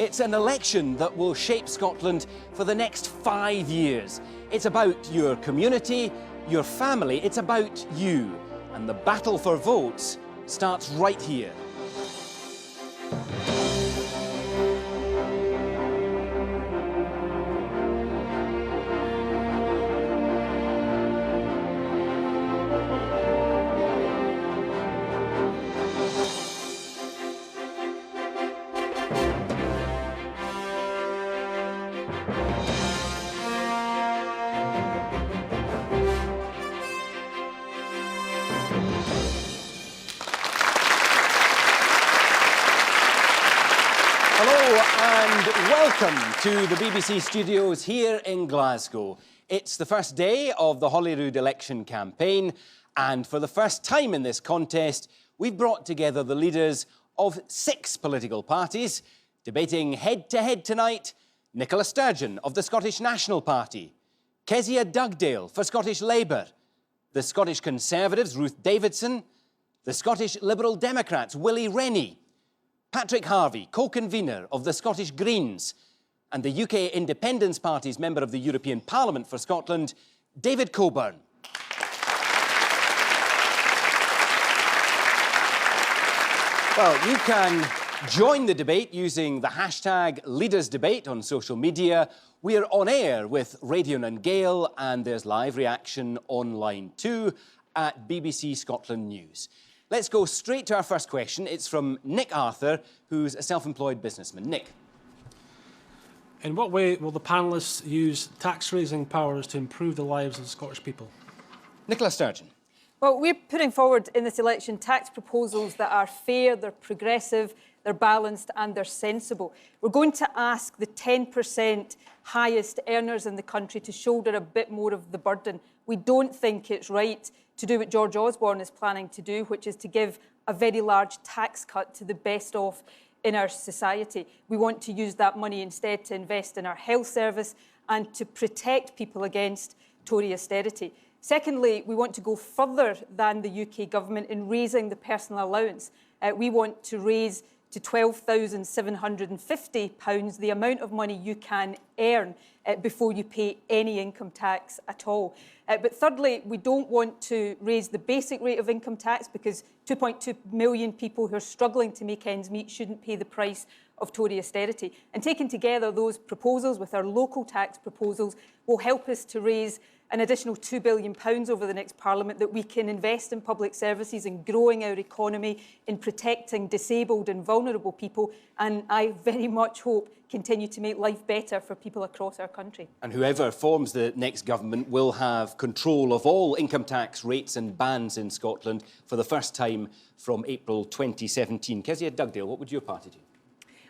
It's an election that will shape Scotland for the next 5 years. It's about your community, your family, it's about you. And the battle for votes starts right here. And welcome to the BBC studios here in Glasgow. It's the first day of the Holyrood election campaign, and for the first time in this contest, we've brought together the leaders of 6 political parties, debating head-to-head tonight: Nicola Sturgeon of the Scottish National Party, Kezia Dugdale for Scottish Labour, the Scottish Conservatives Ruth Davidson, the Scottish Liberal Democrats Willie Rennie, Patrick Harvie, co-convener of the Scottish Greens, and the UK Independence Party's member of the European Parliament for Scotland, David Coburn. Well, you can join the debate using the hashtag #LeadersDebate on social media. We're on air with Radion and Gale, and there's live reaction online too at BBC Scotland News. Let's go straight to our first question. It's from Nick Arthur, who's a self-employed businessman. Nick. In what way will the panellists use tax-raising powers to improve the lives of the Scottish people? Nicola Sturgeon. Well, we're putting forward in this election tax proposals that are fair, they're progressive, they're balanced and they're sensible. We're going to ask the 10% highest earners in the country to shoulder a bit more of the burden. We don't think it's right to do what George Osborne is planning to do, which is to give a very large tax cut to the best off in our society. We want to use that money instead to invest in our health service and to protect people against Tory austerity. Secondly, we want to go further than the UK government in raising the personal allowance. We want to raise to £12,750 the amount of money you can earn before you pay any income tax at all. But thirdly, we don't want to raise the basic rate of income tax because 2.2 million people who are struggling to make ends meet shouldn't pay the price of Tory austerity. And taken together, those proposals with our local tax proposals will help us to raise an additional £2 billion over the next Parliament that we can invest in public services, in growing our economy, in protecting disabled and vulnerable people, and I very much hope continue to make life better for people across our country. And whoever forms the next government will have control of all income tax rates and bans in Scotland for the first time from April 2017. Kezia Dugdale, what would your party do?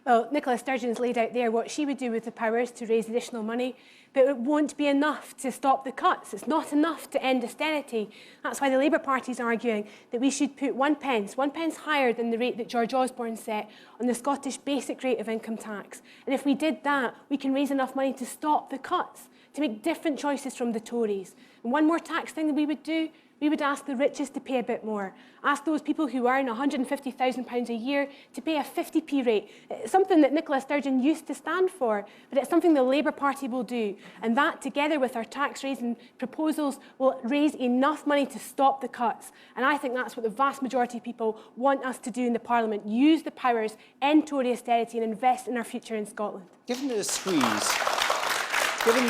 Well, Nicola Sturgeon's laid out there what she would do with the powers to raise additional money, but it won't be enough to stop the cuts. It's not enough to end austerity. That's why the Labour Party is arguing that we should put one pence higher than the rate that George Osborne set on the Scottish basic rate of income tax. And if we did that, we can raise enough money to stop the cuts, to make different choices from the Tories. And one more tax thing that we would do, we would ask the richest to pay a bit more. Ask those people who earn £150,000 a year to pay a 50p rate. It's something that Nicola Sturgeon used to stand for, but it's something the Labour Party will do. And that, together with our tax-raising proposals, will raise enough money to stop the cuts. And I think that's what the vast majority of people want us to do in the Parliament. Use the powers, end Tory austerity and invest in our future in Scotland. Given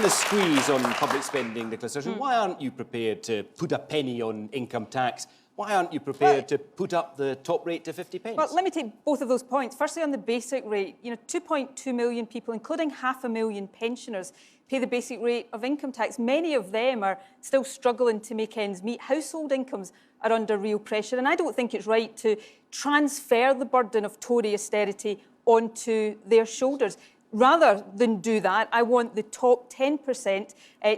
the squeeze on public spending, Nicola Sturgeon, why aren't you prepared to put a penny on income tax? Why aren't you prepared to put up the top rate to 50p? Well, let me take both of those points. Firstly, on the basic rate, 2.2 million people, including 500,000 pensioners, pay the basic rate of income tax. Many of them are still struggling to make ends meet. Household incomes are under real pressure, and I don't think it's right to transfer the burden of Tory austerity onto their shoulders. rather than do that, I want the top 10%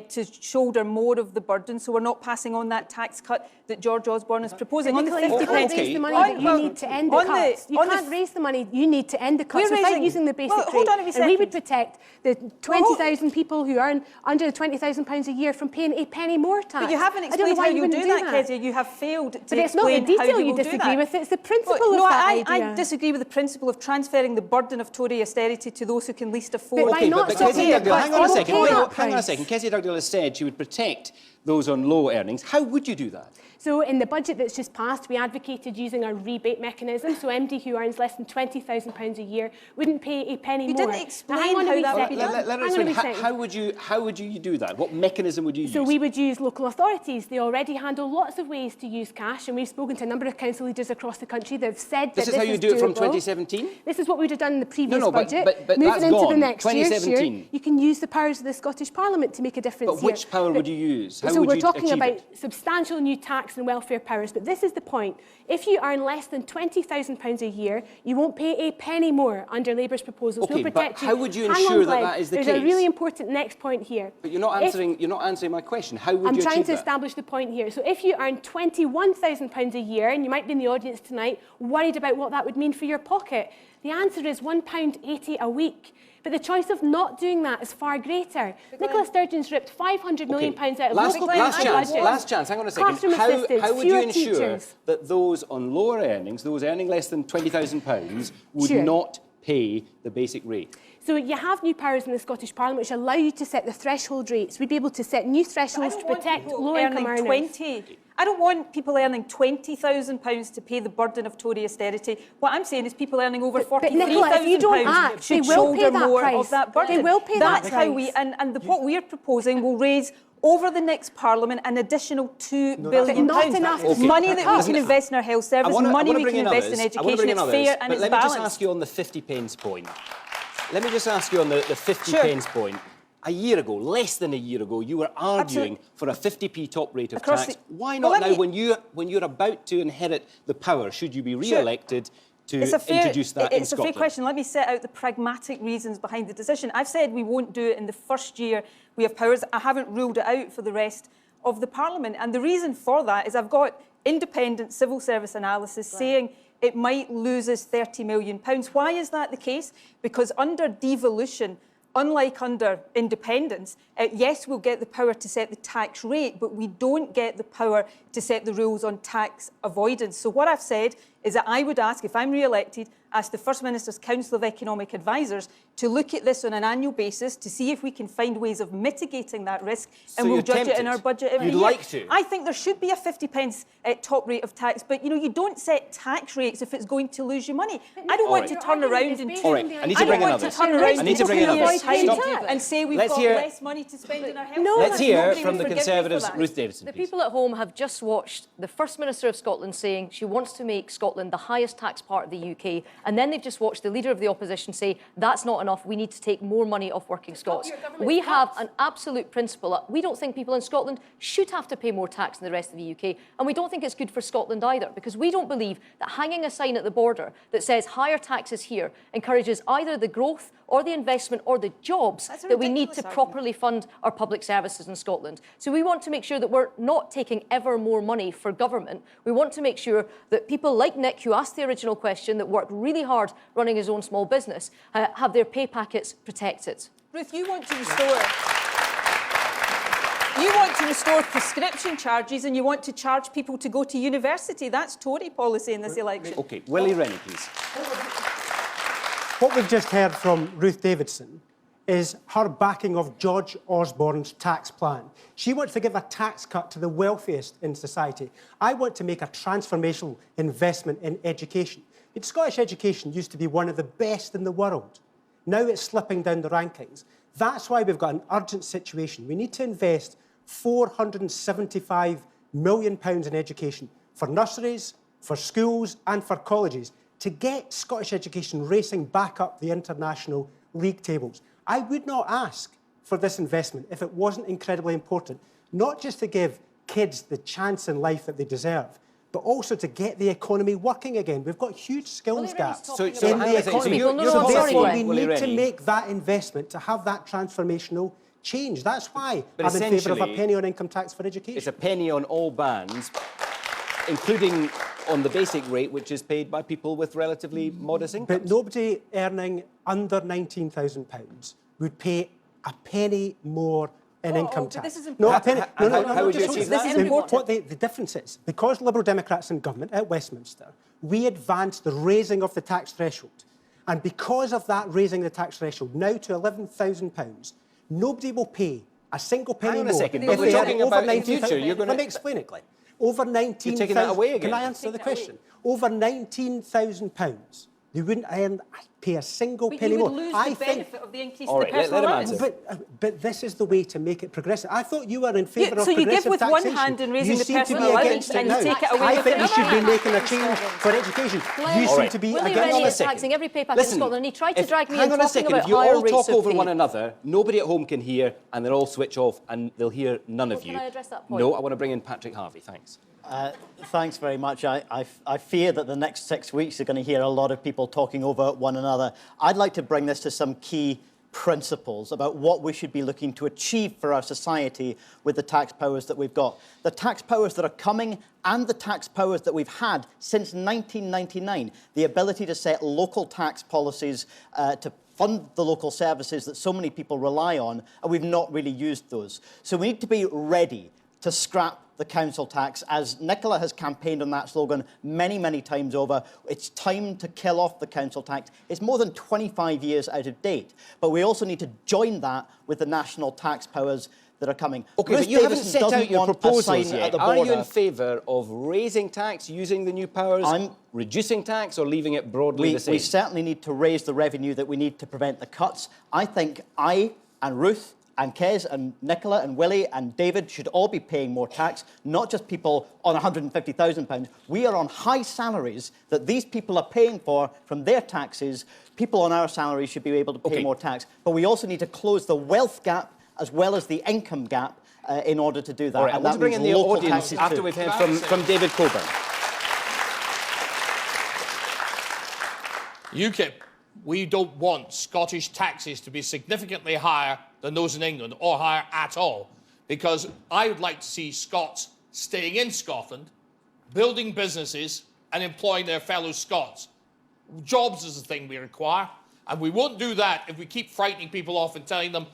to shoulder more of the burden, so we're not passing on that tax cut that George Osborne is proposing. On the Nicola, you 50 can't pence. raise the money that you need to end the cuts. You can't raise the money you need to end the cuts without using the basic rate. Hold on a and we would second. protect the 20,000 people who earn under £20,000 a year from paying a penny more tax. But you haven't explained how you do that, Kezia. You have failed to But it's not the explain how detail you you will do disagree that. with, it's the principle No, of that idea. I disagree with the principle of transferring the burden of Tory austerity to those who can least afford. By not but stopping Kezia the Dugdale, cuts, hang on a they second. won't pay Hang that on a price. second. Kezia Dugdale has said she would protect those on low earnings. How would you do that? So in the budget that's just passed, we advocated using a rebate mechanism. So MD who earns less than £20,000 a year wouldn't pay a penny You more. didn't explain Now, hang on a how wee that would second. be done. Let her Hang on a explain. wee second. How would you do that? What mechanism would you use? So we would use local authorities. They already handle lots of ways to use cash, and we've spoken to a number of council leaders across the country that have said that This is how you do it from 2017? This is what we would have done in the previous No, but budget. that's Moving into the gone. next year, 2017. you can use the powers of the Scottish Parliament to make a difference But which power would you use? How so would we're you talking achieve about it? substantial new tax and welfare powers, but this is the point. If you earn less than £20,000 a year, you won't pay a penny more under Labour's proposals. Okay, we'll but protect you. how would you Hang ensure on, that Glenn. that is the There's case? a really important next point here. But you're not answering my question. How would I'm you trying achieve to that? establish the point here. So if you earn £21,000 a year, and you might be in the audience tonight worried about what that would mean for your pocket, the answer is £1.80 a week. But the choice of not doing that is far greater. Nicola Sturgeon's ripped £500 million out of local last budgets. chance, hang on a second. Classroom assistants, How would you fewer ensure teachers. that those on lower earnings, those earning less than £20,000, would Sure. not pay the basic rate? So you have new powers in the Scottish Parliament which allow you to set the threshold rates. We'd be able to set new thresholds to protect low-income earners. I don't want people earning £20,000 to pay the burden of Tory austerity. What I'm saying is people earning over But Nicola, if you don't act, they should will pay shoulder that more price. of that burden. They will pay That's that how price. we, and what we're proposing will raise over the next Parliament an additional £2 billion. Not enough. Okay. Money that we Listen, can invest in our health service, money we bring can in invest others. in I wanna bring education. in It's others, fair and but it's let me just balanced. ask you on the 50 pence point. Let me just ask you on the 50 Sure. pence point. A year ago, less than a year ago, you were arguing for a 50p top rate of Across tax. the- Why Well, not let now, me- when you're about to inherit the power, should you be Sure. re-elected, to introduce that in It's a Scotland? fair question. Let me set out the pragmatic reasons behind the decision. I've said we won't do it in the first year we have powers. I haven't ruled it out for the rest of the Parliament. And the reason for that is I've got independent civil service analysis saying it might lose us £30 million. Why is that the case? Because under devolution, unlike under independence, yes, we'll get the power to set the tax rate, but we don't get the power to set the rules on tax avoidance. So what I've said is that I would ask, if I'm re-elected, ask the First Minister's Council of Economic Advisers to look at this on an annual basis to see if we can find ways of mitigating that risk, So and we'll you're judge it in tempted? our budget every You'd year. like to? I think there should be a 50 pence top rate of tax, but you don't set tax rates if it's going to lose you money. I don't want to turn around in All right, I need to I bring don't in want to others. turn around I need to in bring in 2 years' others. time Stop. and say we've Let's got hear- less money to spend in our health. No, Let's hear Nobody from will the forgive me for Conservatives. that. Ruth Davidson, The please. people at home have just watched the First Minister of Scotland saying she wants to make Scotland the highest tax part of the UK, and then they've just watched the Leader of the Opposition say that's not enough, we need to take more money off working Scots. We have an absolute principle. We don't think people in Scotland should have to pay more tax than the rest of the UK, and we don't think it's good for Scotland either, because we don't believe that hanging a sign at the border that says higher taxes here encourages either the growth or the investment or the jobs That's a that we need to ridiculous argument. properly fund our public services in Scotland. So we want to make sure that we're not taking ever more money for government. We want to make sure that people like Nick, who asked the original question, that worked really hard running his own small business, have their pay packets protected. Ruth, you want to restore... You want to restore prescription charges and you want to charge people to go to university. That's Tory policy in this election. OK, Willie Rennie, please. What we've just heard from Ruth Davidson is her backing of George Osborne's tax plan. She wants to give a tax cut to the wealthiest in society. I want to make a transformational investment in education. Scottish education used to be one of the best in the world. Now it's slipping down the rankings. That's why we've got an urgent situation. We need to invest £475 million in education for nurseries, for schools and for colleges to get Scottish education racing back up the international league tables. I would not ask for this investment if it wasn't incredibly important, not just to give kids the chance in life that they deserve, but also to get the economy working again. We've got huge skills gaps So in hang on the a second. So economy. you're So sorry, therefore, Gwen. we Willie need to Rennie. make that investment to have that transformational change. That's why But I'm in favour of a essentially, penny on income tax for education. It's a penny on all bands, including on the basic rate, which is paid by people with relatively modest incomes. But nobody earning under £19,000 would pay a penny more in income but tax. this is No, a important. penny. How- No, how would you just achieve hold that? it. This is important. What the difference is, because Liberal Democrats in government at Westminster, we advanced the raising of the tax threshold. And because of that raising the tax threshold now to £11,000, nobody will pay a single penny Hang on more. a second, if but we're they earn talking over about in 19,000 future, you're gonna- Let me explain it, Glenn. Over 19,000... You're taking that away again. Can I answer the question? Over £19,000, they wouldn't pay a single But penny you would more. lose I the think benefit of the increase All in right, the personal let him allowance. answer. but this is the way to make it progressive. I thought you were in favour of So you give progressive with one taxation. hand in raising You the seem to personal be allowance against it and you now. take it away I with think the we should be other making a hand. change for education. Glenn, You seem to be Willie against Rennie it. is taxing every pay packet in Listen, Scotland, and he tried to if- drag me hang in on a talking second. about If you higher all rates talk of over pay. one another, nobody at home can hear, and they'll all switch off, and they'll hear none of Can you. I address that point? No, I want to bring in Patrick Harvey. Thanks. Thanks very much. I fear that the next 6 weeks are going to hear a lot of people talking over one another. I'd like to bring this to some key principles about what we should be looking to achieve for our society with the tax powers that we've got. The tax powers that are coming and the tax powers that we've had since 1999. The ability to set local tax policies, to fund the local services that so many people rely on, and we've not really used those. So we need to be ready to scrap the council tax, as Nicola has campaigned on that slogan many, many times over. It's time to kill off the council tax. It's more than 25 years out of date. But we also need to join that with the national tax powers that are coming. OK, Ruth but you haven't Davidson set out doesn't your want a proposals sign yet. at the Are you border. in favour of raising tax, using the new powers, reducing tax, or leaving it broadly the same? We certainly need to raise the revenue that we need to prevent the cuts. I think I and Ruth and Kez and Nicola and Willie and David should all be paying more tax, not just people on £150,000. We are on high salaries that these people are paying for from their taxes. People on our salaries should be able to pay more tax. But we also need to close the wealth gap as well as the income gap in order to do that. All right, I and want to that bring in means the local audience taxes after too. we've heard from David Coburn. UKIP, we don't want Scottish taxes to be significantly higher than those in England, or higher at all, because I would like to see Scots staying in Scotland, building businesses and employing their fellow Scots. Jobs is the thing we require, and we won't do that if we keep frightening people off and telling them,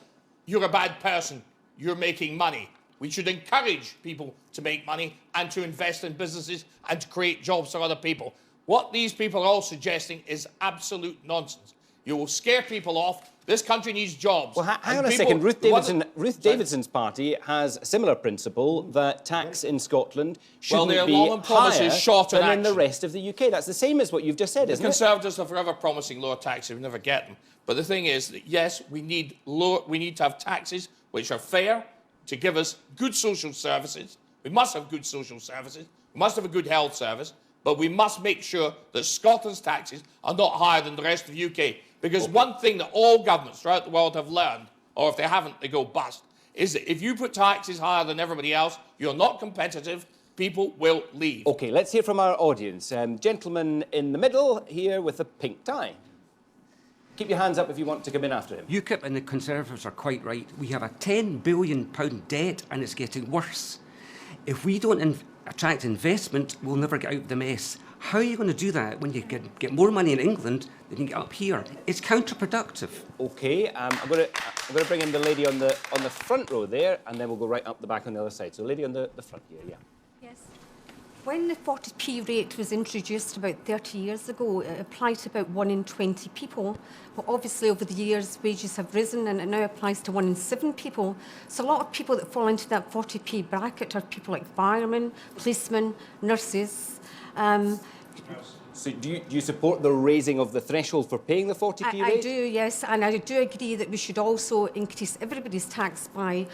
you're a bad person, you're making money. We should encourage people to make money and to invest in businesses and to create jobs for other people. What these people are all suggesting is absolute nonsense. You will scare people off. This country needs jobs. Well, hang And on a people- second. Ruth the ones Davidson's party has a similar principle that tax in Scotland shouldn't their be long promises higher short in than in the action. rest of the UK. That's the same as what you've just said, The isn't it? Conservatives are forever promising lower taxes. We never get them. But the thing is that, yes, we need to have taxes which are fair to give us good social services. We must have good social services. We must have a good health service. But we must make sure that Scotland's taxes are not higher than the rest of the UK. Because one thing that all governments throughout the world have learned, or if they haven't, they go bust, is that if you put taxes higher than everybody else, you're not competitive, people will leave. OK, let's hear from our audience. Gentleman in the middle here with a pink tie. Keep your hands up if you want to come in after him. UKIP and the Conservatives are quite right. We have a £10 billion debt and it's getting worse. If we don't attract investment, we'll never get out of the mess. How are you going to do that when you get more money in England than you get up here? It's counterproductive. OK, I'm going to bring in the lady on the front row there, and then we'll go right up the back on the other side. So, lady on the front here, yeah. Yes. When the 40p rate was introduced about 30 years ago, it applied to about 1 in 20 people. But obviously, over the years, wages have risen and it now applies to 1 in 7 people. So a lot of people that fall into that 40p bracket are people like firemen, policemen, nurses. So do you support the raising of the threshold for paying the 40p rate? I do, yes. And I do agree that we should also increase everybody's tax by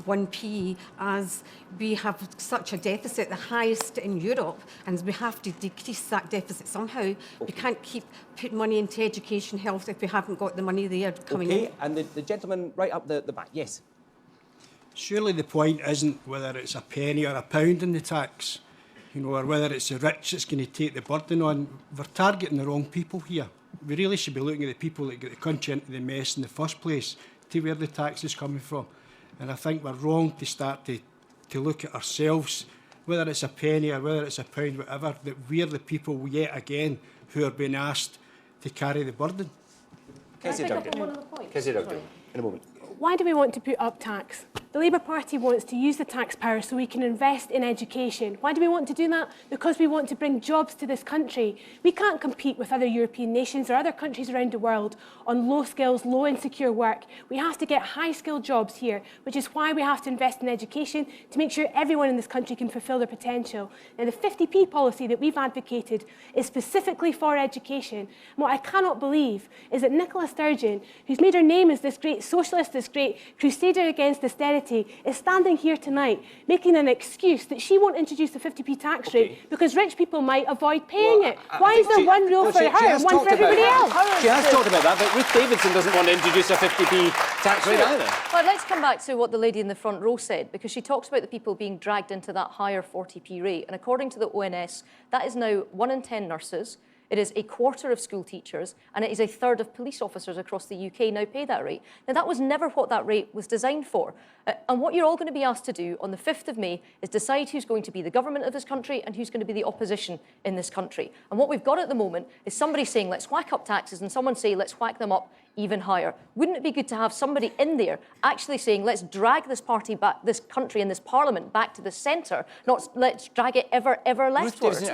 1p, as we have such a deficit, the highest in Europe, and we have to decrease that deficit somehow. Okay. We can't keep putting money into education, health, if we haven't got the money there coming in. OK, and the gentleman right up the back, yes. Surely the point isn't whether it's a penny or a pound in the tax. you know, or whether it's the rich that's going to take the burden on. We're targeting the wrong people here. We really should be looking at the people that get the country into the mess in the first place, to where the tax is coming from. And I think we're wrong to start to look at ourselves, whether it's a penny or whether it's a pound, whatever, that we're the people yet again who are being asked to carry the burden. Kezia Dugdale. Kezia Dugdale, in a moment. Why do we want to put up tax? The Labour Party wants to use the tax power so we can invest in education. Why do we want to do that? Because we want to bring jobs to this country. We can't compete with other European nations or other countries around the world on low skills, low insecure work. We have to get high skilled jobs here, which is why we have to invest in education to make sure everyone in this country can fulfil their potential. Now, the 50p policy that we've advocated is specifically for education. And what I cannot believe is that Nicola Sturgeon, who's made her name as this great socialist, this great crusader against austerity, is standing here tonight making an excuse that she won't introduce the 50p tax rate because rich people might avoid paying it. Why is there one rule for her and one for everybody else? She has talked about that, but Ruth Davidson doesn't want to introduce a 50p tax rate either. Well, I'd like to come back to what the lady in the front row said, because she talks about the people being dragged into that higher 40p rate. And according to the ONS, that is now 1 in 10 nurses, it is a quarter of school teachers, and it is a third of police officers across the UK now pay that rate. Now, that was never what that rate was designed for. And what you're all going to be asked to do on the 5th of May is decide who's going to be the government of this country and who's going to be the opposition in this country. And what we've got at the moment is somebody saying, let's whack up taxes, and someone say, let's whack them up even higher. Wouldn't it be good to have somebody in there actually saying, let's drag this party back, this country and this parliament back to the centre, not let's drag it ever leftwards? Do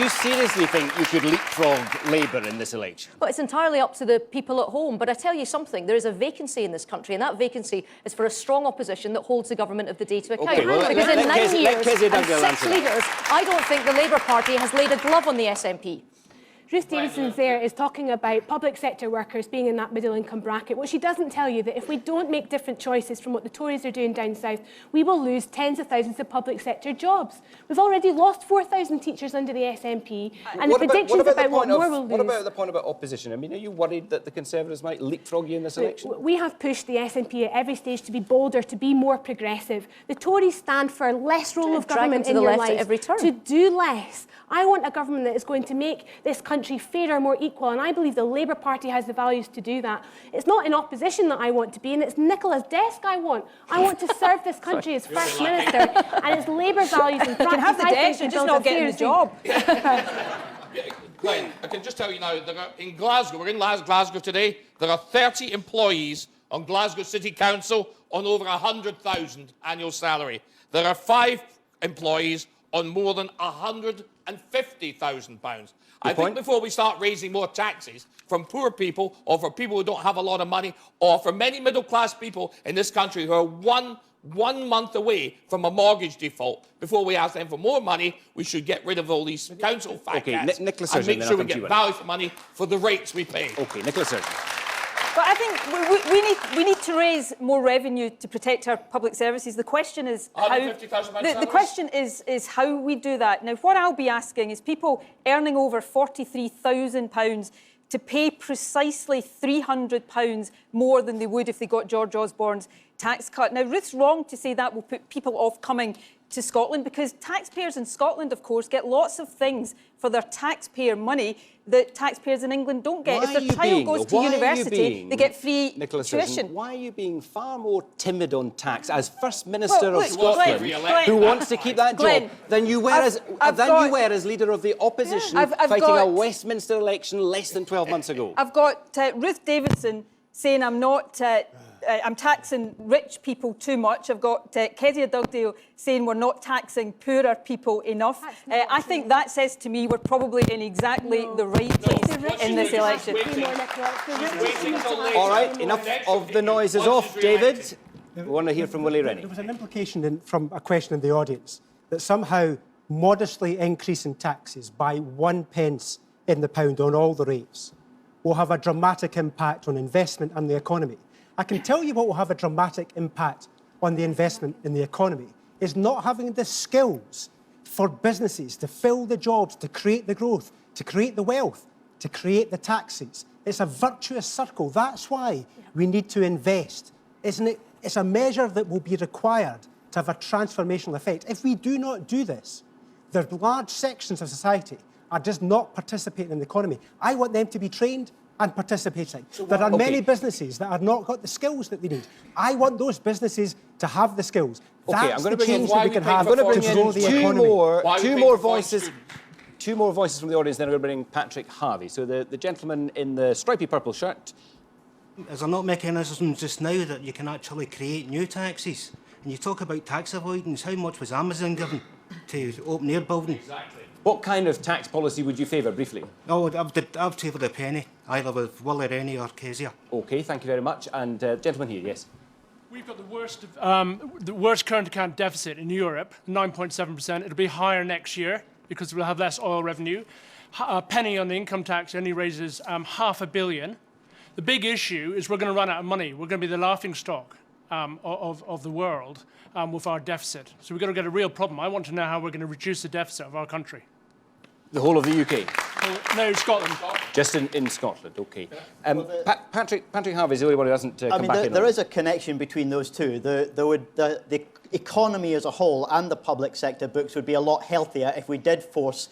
you seriously think you could leapfrog Labour in this election? Well, it's entirely up to the people at home. But I tell you something, there is a vacancy in this country, and that vacancy is for a strong opposition that holds the government of the day to account. Okay, well, because in 9 years and 6 answer leaders, I don't think the Labour Party has laid a glove on the SNP. Ruth Davidson's there is talking about public sector workers being in that middle income bracket. What she doesn't tell you that if we don't make different choices from what the Tories are doing down south, we will lose tens of thousands of public sector jobs. We've already lost 4,000 teachers under the SNP, and the predictions about what more we'll lose. What about the point about opposition? I mean, are you worried that the Conservatives might leapfrog you in this election? We have pushed the SNP at every stage to be bolder, to be more progressive. The Tories stand for less role of government in your lives, to do less. I want a government that is going to make this country fairer, more equal, and I believe the Labour Party has the values to do that. It's not in opposition that I want to be, and it's Nicola's desk I want. I want to serve this country as First Minister, and it's Labour values and practice. You can have the desk, you're just not getting the job. Glenn, I can just tell you now, in Glasgow, we're in Glasgow today, there are 30 employees on Glasgow City Council on over 100,000 annual salary. There are 5 employees on more than £150,000. I think before we start raising more taxes from poor people or for people who don't have a lot of money or for many middle-class people in this country who are one month away from a mortgage default, before we ask them for more money, we should get rid of all these council fat cats and make sure we get value for money for the rates we pay. OK, Nicola Sturgeon. But I think we need to raise more revenue to protect our public services. The question is how. The question is how we do that. Now, what I'll be asking is people earning over £43,000 to pay precisely £300 more than they would if they got George Osborne's tax cut. Now, Ruth's wrong to say that will put people off coming to Scotland, because taxpayers in Scotland, of course, get lots of things for their taxpayer money that taxpayers in England don't get. If their child goes to university, they get free tuition. Why are you being far more timid on tax as First Minister of Scotland, who wants to keep that job, than you were as leader of the opposition fighting a Westminster election less than 12 months ago? I've got Ruth Davidson saying I'm taxing rich people too much. I've got Kezia Dugdale saying we're not taxing poorer people enough. I think that says to me we're probably in exactly the right place in this election. All right, enough of the noises off, David. We want to hear from Willie Rennie. There was an implication from a question in the audience that somehow modestly increasing taxes by 1 pence in the pound on all the rates will have a dramatic impact on investment and the economy. I can tell you what will have a dramatic impact on the investment in the economy is not having the skills for businesses to fill the jobs, to create the growth, to create the wealth, to create the taxes. It's a virtuous circle. That's why we need to invest, isn't it? It's a measure that will be required to have a transformational effect. If we do not do this, there are large sections of society are just not participating in the economy. I want them to be trained and participating. There are many businesses that have not got the skills that they need. I want those businesses to have the skills. That's the change that we can have to grow the economy. Two more voices from the audience, then we're going to bring Patrick Harvey. So the gentleman in the stripy purple shirt. Is there not mechanisms just now that you can actually create new taxes? And you talk about tax avoidance. How much was Amazon given to open air building? Exactly. What kind of tax policy would you favour, briefly? Oh, I've favoured a penny, either with Willie Rennie or Kezia. OK, thank you very much. And gentleman here, yes. We've got the worst current account deficit in Europe, 9.7%. It'll be higher next year because we'll have less oil revenue. A penny on the income tax only raises £500 million. The big issue is we're going to run out of money. We're going to be the laughingstock of the world with our deficit. So we've got to get a real problem. I want to know how we're going to reduce the deficit of our country. The whole of the UK? No, Scotland. Just in Scotland, OK. Patrick Harvey is the only one who hasn't come back in. There is a connection between those two. The economy as a whole and the public sector books would be a lot healthier if we did force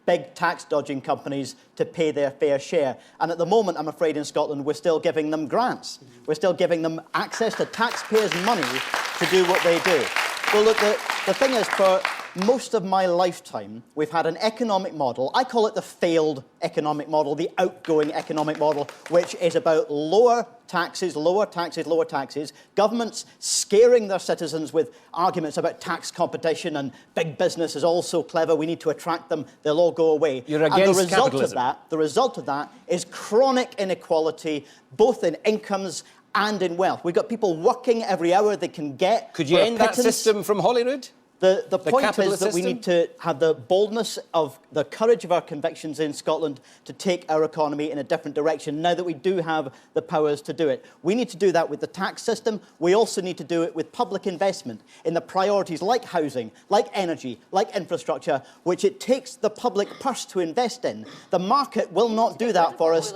big tax-dodging companies to pay their fair share. And at the moment, I'm afraid, in Scotland, we're still giving them grants. We're still giving them access to taxpayers' money to do what they do. Well, look, the thing is, for most of my lifetime, we've had an economic model. I call it the failed economic model, the outgoing economic model, which is about lower taxes, lower taxes, lower taxes, governments scaring their citizens with arguments about tax competition and big business is all so clever, we need to attract them, they'll all go away. You're against capitalism. The result of that is chronic inequality, both in incomes and in wealth. We've got people working every hour they can get. Could you end that system from Holyrood? The point is that we need to have the boldness of the courage of our convictions in Scotland to take our economy in a different direction now that we do have the powers to do it. We need to do that with the tax system. We also need to do it with public investment in the priorities like housing, like energy, like infrastructure, which it takes the public purse to invest in. The market will not do that for us.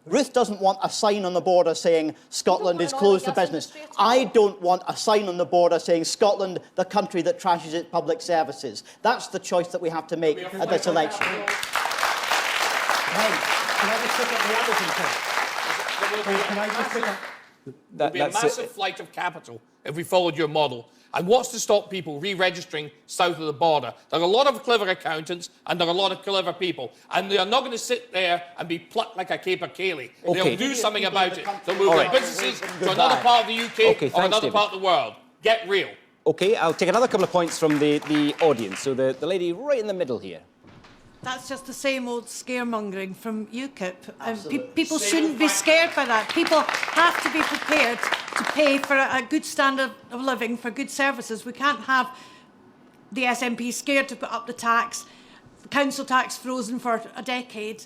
Ruth doesn't want a sign on the border saying Scotland is closed for business. I don't want a sign on the border saying Scotland, the country that trashes its public services. That's the choice that we have to make at this election. Can I just pick up the Aberdeen point? Can I just pick up... There'll be a massive flight of capital if we followed your model. And what's to stop people re-registering south of the border? There are a lot of clever accountants and there are a lot of clever people. And they are not going to sit there and be plucked like a caper cayley. They'll do something about it. They'll move their businesses to another part of the UK or another part of the world. Get real. OK, I'll take another couple of points from the audience. So the lady right in the middle here. That's just the same old scaremongering from UKIP. People shouldn't be scared by that. People have to be prepared to pay for a good standard of living, for good services. We can't have the SNP scared to put up the tax, the council tax frozen for a decade.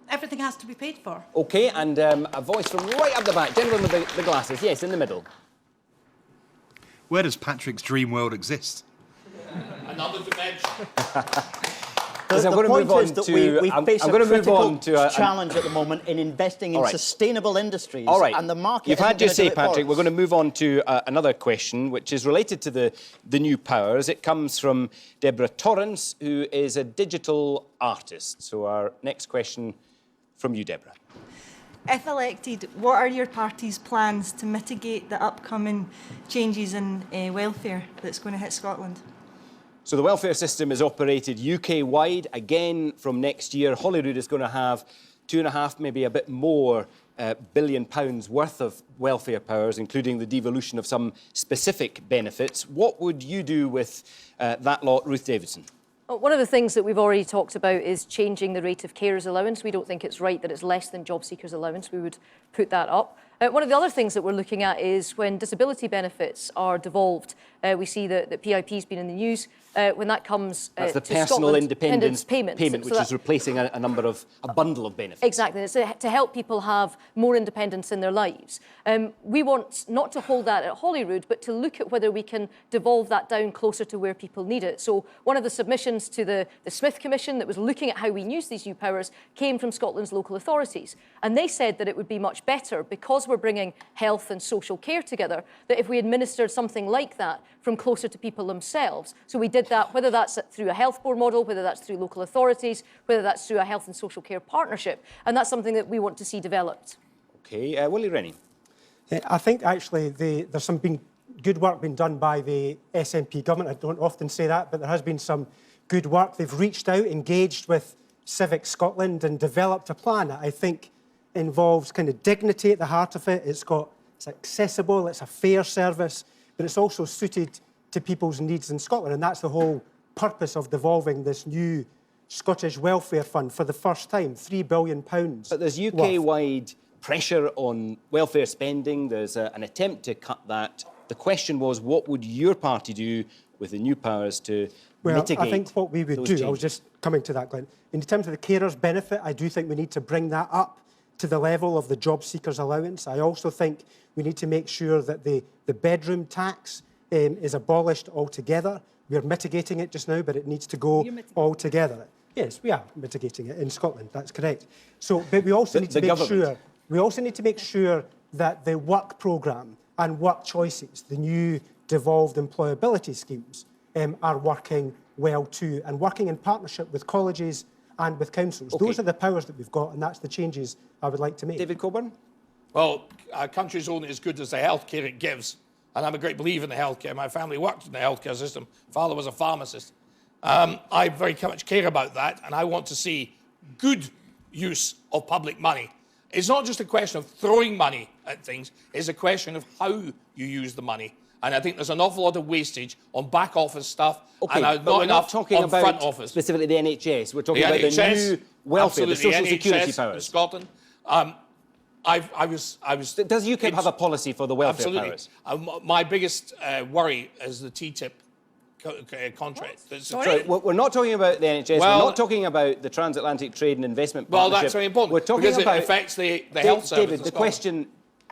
Everything has to be paid for. OK, and a voice from right up the back. Gentleman with the glasses. Yes, in the middle. Where does Patrick's dream world exist? Another dimension. The point is that we face a critical challenge at the moment in investing in sustainable industries. All right. And the market You've had your say, Patrick. We're going to move on to another question, which is related to the new powers. It comes from Deborah Torrance, who is a digital artist. So our next question from you, Deborah. If elected, what are your party's plans to mitigate the upcoming changes in welfare that's going to hit Scotland? So the welfare system is operated UK-wide. Again, from next year, Holyrood is going to have £2.5, maybe a bit more, billion pounds worth of welfare powers, including the devolution of some specific benefits. What would you do with that lot, Ruth Davidson? Well, one of the things that we've already talked about is changing the rate of carers allowance. We don't think it's right that it's less than job seekers allowance. We would put that up. One of the other things that we're looking at is when disability benefits are devolved. We see that PIP's been in the news. When that comes That's the to personal Scotland, independence payment, which is replacing a bundle of benefits. Exactly. It's to help people have more independence in their lives. We want not to hold that at Holyrood, but to look at whether we can devolve that down closer to where people need it. So one of the submissions to the Smith Commission that was looking at how we use these new powers came from Scotland's local authorities. And they said that it would be much better, because we're bringing health and social care together, that if we administered something like that from closer to people themselves, so we did that, whether that's through a health board model, whether that's through local authorities, whether that's through a health and social care partnership, and that's something that we want to see developed. OK, Willie Rennie. I think actually there's some good work being done by the SNP government. I don't often say that, but there has been some good work. They've reached out, engaged with Civic Scotland and developed a plan that I think involves kind of dignity at the heart of it. It's accessible, it's a fair service, but it's also suited to people's needs in Scotland. And that's the whole purpose of devolving this new Scottish Welfare Fund for the first time, £3 billion. But there's UK-wide pressure on welfare spending. There's an attempt to cut that. The question was, what would your party do with the new powers to mitigate? I think what we would do, changes? I was just coming to that, Glenn. In terms of the carers' benefit, I do think we need to bring that up to the level of the job seekers' allowance. I also think we need to make sure that the bedroom tax is abolished altogether. We're mitigating it just now, but it needs to go altogether. Yes, we are mitigating it in Scotland. That's correct. So, but we also need to make sure. We also need to make sure that the work programme and work choices, the new devolved employability schemes, are working well too, and working in partnership with colleges and with councils. Okay. Those are the powers that we've got, and that's the changes I would like to make. David Coburn? Well, a country's only as good as the healthcare it gives. And I'm a great believer in the healthcare. My family worked in the healthcare system. Father was a pharmacist. I very much care about that, and I want to see good use of public money. It's not just a question of throwing money at things, it's a question of how you use the money. And I think there's an awful lot of wastage on back office stuff, and not enough on front office. Specifically the NHS. We're talking about the new welfare, the social security powers. In Scotland. I was. Does UKIP have a policy for the welfare powers? My biggest worry is the TTIP contract. Sorry, we're not talking about the NHS. We're not talking about the transatlantic trade and investment partnership. Well, that's very important. We're talking because about it affects the health service. David, the question,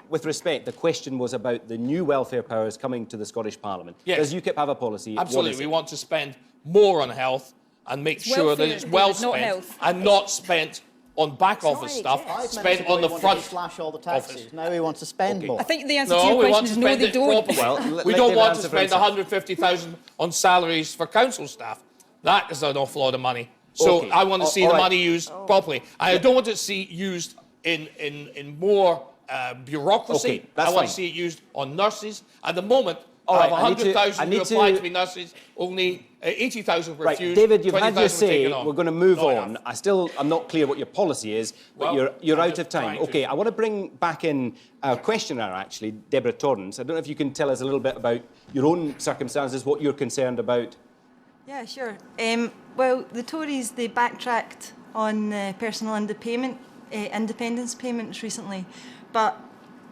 with respect, the question was about the new welfare powers coming to the Scottish Parliament. Yes. Does UKIP have a policy? Absolutely. We want to spend more on health and make sure that it's well spent and not spent on back office stuff, spent on the front slash all the taxes. Now we want to spend more. I think the answer to your question is no, they don't. Well, we don't want to spend 150,000 on salaries for council staff. That is an awful lot of money. So I want to see the money used properly. I don't want to see used in more bureaucracy. I want to see it used on nurses. At the moment, out of 100,000 who applied to be nurses, only 80,000 refused. Right, David, you've had your say. We're going to move on. I'm not clear what your policy is, but you're out of time. OK, I want to bring back in our questioner, actually, Deborah Torrance. I don't know if you can tell us a little bit about your own circumstances, what you're concerned about. Yeah, sure. Well, the Tories, they backtracked on personal independence payments recently, but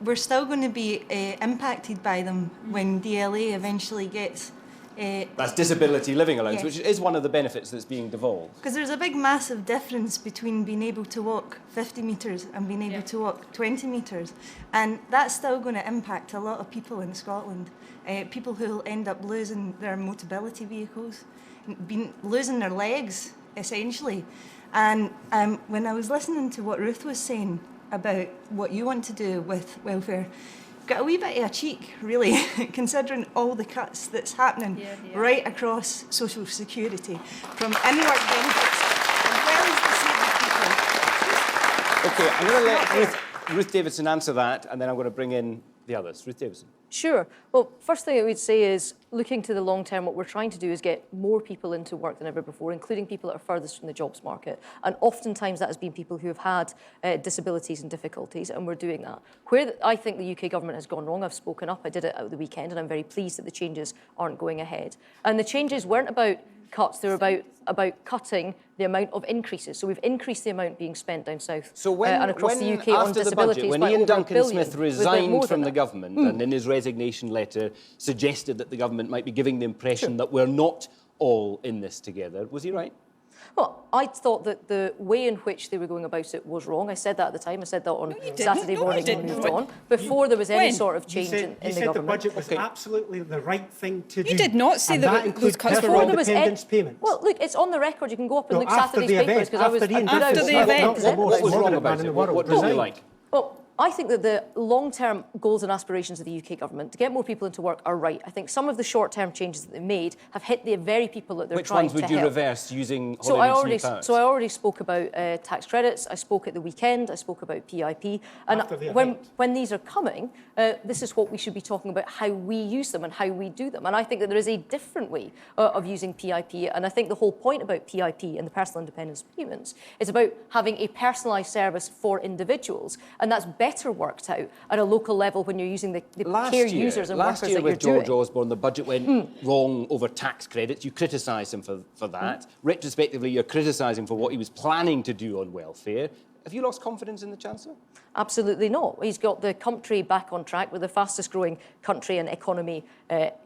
we're still going to be impacted by them when DLA eventually gets... That's disability living allowance, which is one of the benefits that's being devolved. Because there's a big massive difference between being able to walk 50 metres and being able to walk 20 metres. And that's still going to impact a lot of people in Scotland. People who will end up losing their mobility vehicles, losing their legs, essentially. And when I was listening to what Ruth was saying about what you want to do with welfare, got a wee bit of a cheek, really, considering all the cuts that's happening right across social security, from in-work benefits as well as disabled people. OK, I'm going to let Ruth Davidson answer that, and then I'm going to bring in the others. Ruth Davidson. Sure. Well, first thing I would say is, looking to the long term, what we're trying to do is get more people into work than ever before, including people that are furthest from the jobs market. And oftentimes that has been people who have had disabilities and difficulties, and we're doing that. Where I think the UK government has gone wrong, I've spoken up, I did it at the weekend, and I'm very pleased that the changes aren't going ahead. And the changes weren't about cuts, they were about cutting the amount of increases. So we've increased the amount being spent down south and across the UK on disabilities. When Ian Duncan Smith resigned from the government and in his resignation letter suggested that the government might be giving the impression that we're not all in this together, was he right? Well, I thought that the way in which they were going about it was wrong. I said that at the time. I said that on Saturday morning when we moved on, before there was any sort of change in the government. You said the budget was absolutely the right thing to do. You did not say that those cuts were wrong. Payments. Well, look, it's on the record. You can go up and look Saturday's papers, because I was after the event. What was wrong about it? What did you like? Well, I think that the long-term goals and aspirations of the UK government to get more people into work are right. I think some of the short-term changes that they made have hit the very people that they're trying to help. Which ones would you reverse using So I Holyrood's already spoke about tax credits. I spoke at the weekend. I spoke about PIP. And when these are coming, this is what we should be talking about: how we use them and how we do them. And I think that there is a different way of using PIP. And I think the whole point about PIP and the personal independence payments is about having a personalised service for individuals, and that's better worked out at a local level when you're using the care users and workers that you're doing. Last year with George Osborne, the budget went wrong over tax credits. You criticised him for that. Retrospectively, you're criticising for what he was planning to do on welfare. Have you lost confidence in the Chancellor? Absolutely not. He's got the country back on track. We're the fastest growing country and economy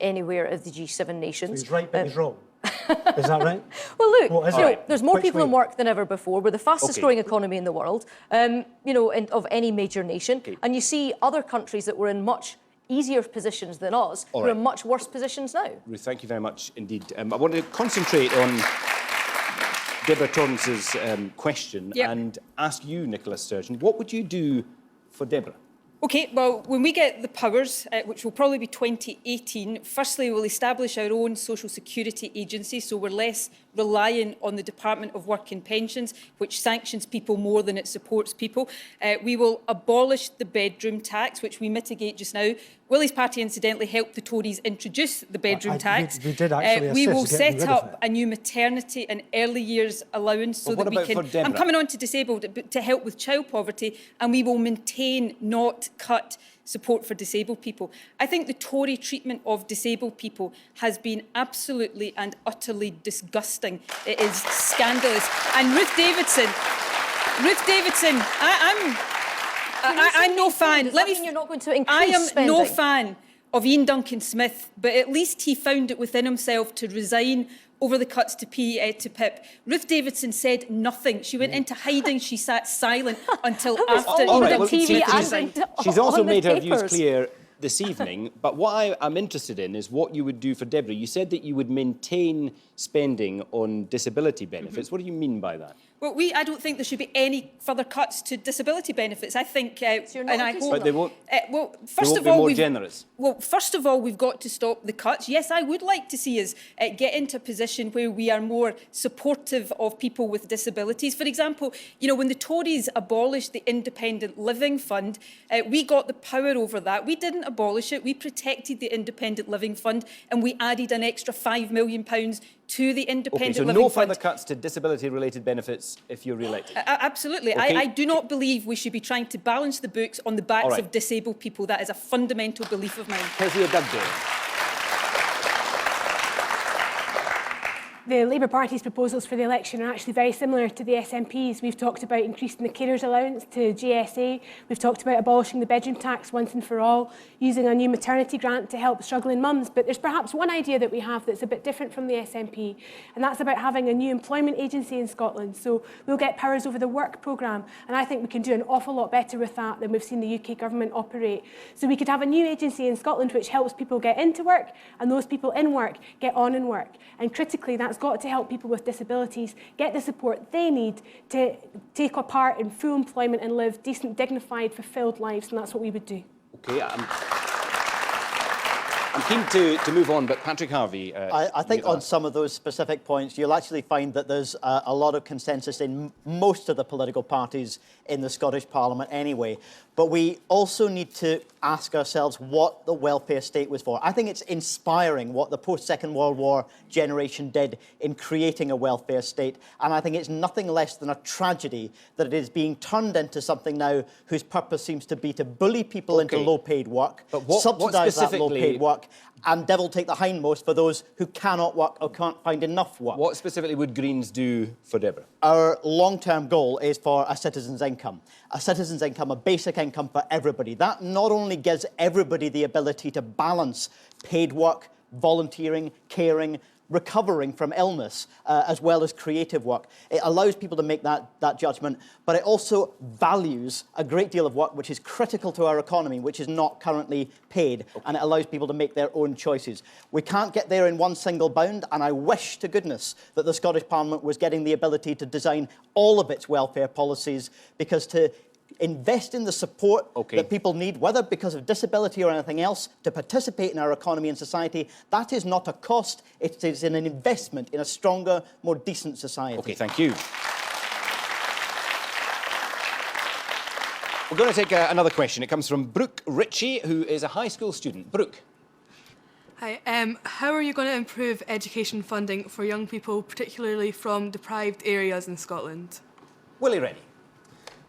anywhere of the G7 nations. So he's right, but he's wrong. Is that right? Well, look, there's more people in work than ever before. We're the fastest growing economy in the world, of any major nation. And you see other countries that were in much easier positions than us who are in much worse positions now. Ruth, thank you very much indeed. I want to concentrate on Deborah Torrance's question and ask you, Nicola Sturgeon, what would you do for Deborah? OK, well, when we get the powers, which will probably be 2018, firstly, we'll establish our own social security agency, so we're less reliant on the Department of Work and Pensions, which sanctions people more than it supports people. We will abolish the bedroom tax, which we mitigate just now. Willie's party, incidentally, helped the Tories introduce the bedroom tax. We did actually we will set up a new maternity and early years allowance so that we can... I'm coming on to disabled, but to help with child poverty, and we will maintain, not cut, support for disabled people. I think the Tory treatment of disabled people has been absolutely and utterly disgusting. It is scandalous. And Ruth Davidson, I'm no fan. You're not going to increase I am spending. no fan of Ian Duncan Smith, but at least he found it within himself to resign over the cuts to PIP. Ruth Davidson said nothing. She went into hiding. She sat silent until after She's also made her views clear this evening, but what I'm interested in is what you would do for Deborah. You said that you would maintain spending on disability benefits. What do you mean by that? Well, I don't think there should be any further cuts to disability benefits. I think, so and I hope... But they won't, well, first they won't of all, be more generous. Well, first of all, we've got to stop the cuts. Yes, I would like to see us get into a position where we are more supportive of people with disabilities. For example, when the Tories abolished the Independent Living Fund, we got the power over that. We didn't abolish it. We protected the Independent Living Fund, and we added an extra £5 million to the Independent Living Fund. So no further cuts to disability-related benefits if you're re-elected? Absolutely. Okay. I do not believe we should be trying to balance the books on the backs of disabled people. That is a fundamental belief of mine. Kezia Dugdale. The Labour Party's proposals for the election are actually very similar to the SNP's. We've talked about increasing the carers allowance to GSA. We've talked about abolishing the bedroom tax once and for all, using a new maternity grant to help struggling mums. But there's perhaps one idea that we have that's a bit different from the SNP, and that's about having a new employment agency in Scotland. So we'll get powers over the work programme, and I think we can do an awful lot better with that than we've seen the UK government operate. So we could have a new agency in Scotland which helps people get into work, and those people in work get on in work. And critically, that's got to help people with disabilities get the support they need to take a part in full employment and live decent, dignified, fulfilled lives, and that's what we would do. OK, I'm keen to move on, but Patrick Harvey... I think on some of those specific points, you'll actually find that there's a lot of consensus in most of the political parties in the Scottish Parliament anyway. But we also need to ask ourselves what the welfare state was for. I think it's inspiring what the post-Second World War generation did in creating a welfare state. And I think it's nothing less than a tragedy that it is being turned into something now whose purpose seems to be to bully people into low-paid work, subsidise that low-paid work, and devil take the hindmost for those who cannot work or can't find enough work. What specifically would Greens do for Deborah? Our long-term goal is for a citizen's income. A citizen's income, a basic income for everybody. That not only gives everybody the ability to balance paid work, volunteering, caring, recovering from illness, as well as creative work. It allows people to make that judgment, but it also values a great deal of work which is critical to our economy, which is not currently paid, and it allows people to make their own choices. We can't get there in one single bound, and I wish to goodness that the Scottish Parliament was getting the ability to design all of its welfare policies, because to invest in the support that people need, whether because of disability or anything else, to participate in our economy and society. That is not a cost. It is an investment in a stronger, more decent society. OK, thank you. We're going to take another question. It comes from Brooke Ritchie, who is a high school student. Brooke. Hi. How are you going to improve education funding for young people, particularly from deprived areas in Scotland? Willie Rennie.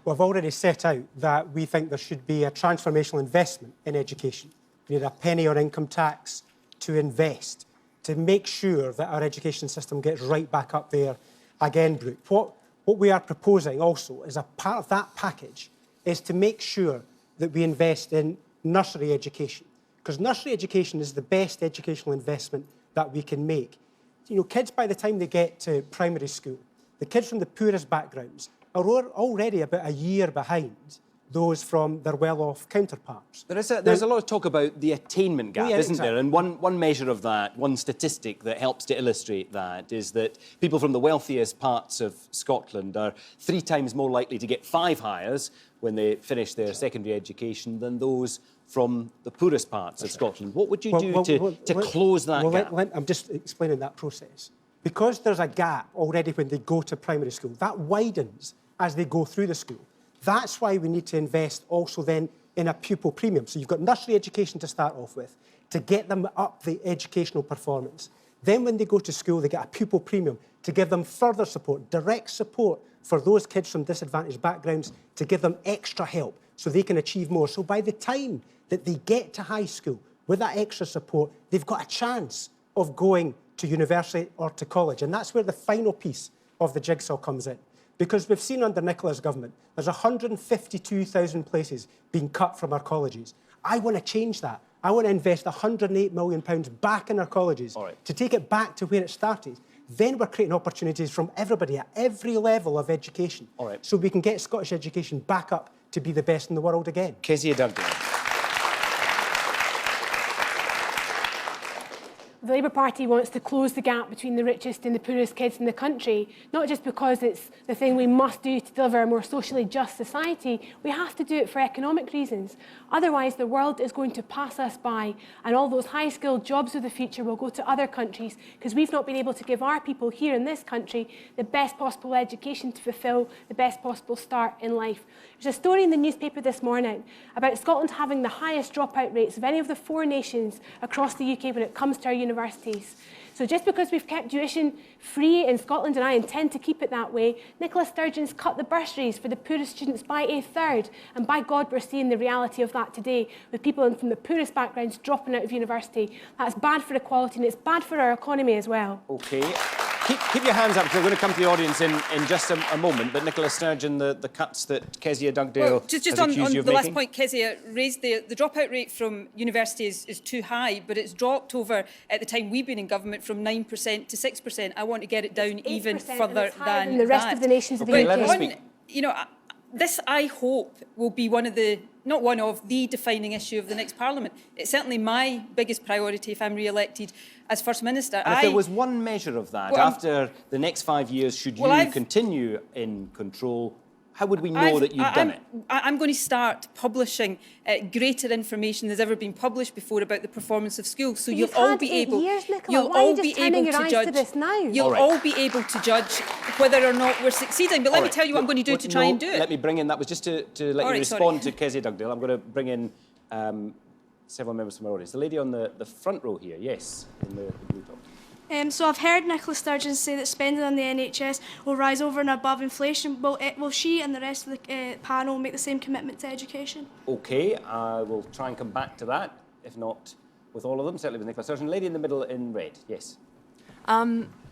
Well, I've already set out that we think there should be a transformational investment in education. We need a penny on income tax to invest, to make sure that our education system gets right back up there again, Brooke. What we are proposing also is a part of that package is to make sure that we invest in nursery education, because nursery education is the best educational investment that we can make. You know, kids, by the time they get to primary school, the kids from the poorest backgrounds are already about a year behind those from their well-off counterparts. There's a lot of talk about the attainment gap, isn't there? And one measure of that, one statistic that helps to illustrate that is that people from the wealthiest parts of Scotland are 3 times more likely to get 5 hires when they finish their secondary education than those from the poorest parts of Scotland. What would you do to close that gap? I'm just explaining that process. Because there's a gap already when they go to primary school, that widens as they go through the school. That's why we need to invest also then in a pupil premium. So you've got nursery education to start off with, to get them up the educational performance. Then when they go to school, they get a pupil premium to give them further support, direct support for those kids from disadvantaged backgrounds, to give them extra help so they can achieve more. So by the time that they get to high school with that extra support, they've got a chance of going to university or to college. And that's where the final piece of the jigsaw comes in. Because we've seen under Nicola's government, there's 152,000 places being cut from our colleges. I want to change that. I want to invest £108 million back in our colleges to take it back to where it started. Then we're creating opportunities from everybody at every level of education. So we can get Scottish education back up to be the best in the world again. Kezia Dugdale. The Labour Party wants to close the gap between the richest and the poorest kids in the country, not just because it's the thing we must do to deliver a more socially just society, we have to do it for economic reasons. Otherwise, the world is going to pass us by, and all those high-skilled jobs of the future will go to other countries because we've not been able to give our people here in this country the best possible education to fulfil the best possible start in life. There's a story in the newspaper this morning about Scotland having the highest dropout rates of any of the 4 nations across the UK when it comes to our universities. So just because we've kept tuition free in Scotland, and I intend to keep it that way, Nicola Sturgeon's cut the bursaries for the poorest students by 1/3. And by God, we're seeing the reality of that today, with people from the poorest backgrounds dropping out of university. That's bad for equality, and it's bad for our economy as well. OK. Keep your hands up, because we're going to come to the audience in just a moment. But Nicola Sturgeon, the cuts that Kezia Dugdale just has on accused you of the making. last point Kezia raised there, the dropout rate from university is too high, but it's dropped over, at the time we've been in government, from 9% to 6%. I want to get it down even further than the rest of the nations of the UK. You know, this, I hope, will be one of the, not one of, the defining issue of the next Parliament. It's certainly my biggest priority if I'm re-elected as First Minister. And if there was one measure of that, after the next 5 years, should you continue in control, how would we know that you've done it? I'm going to start publishing greater information than has ever been published before about the performance of schools. So you'll all be able, you'll all be able to judge. You'll all be able to judge whether or not we're succeeding. But let me tell you what I'm going to do to try and do it. Let me bring in. That was just to let you respond to Kezia Dugdale. I'm going to bring in several members from our audience. The lady on the front row here, yes, in the blue top. So I've heard Nicola Sturgeon say that spending on the NHS will rise over and above inflation. Will she and the rest of the panel make the same commitment to education? OK, I will try and come back to that, if not with all of them, certainly with Nicola Sturgeon. Lady in the middle in red, yes.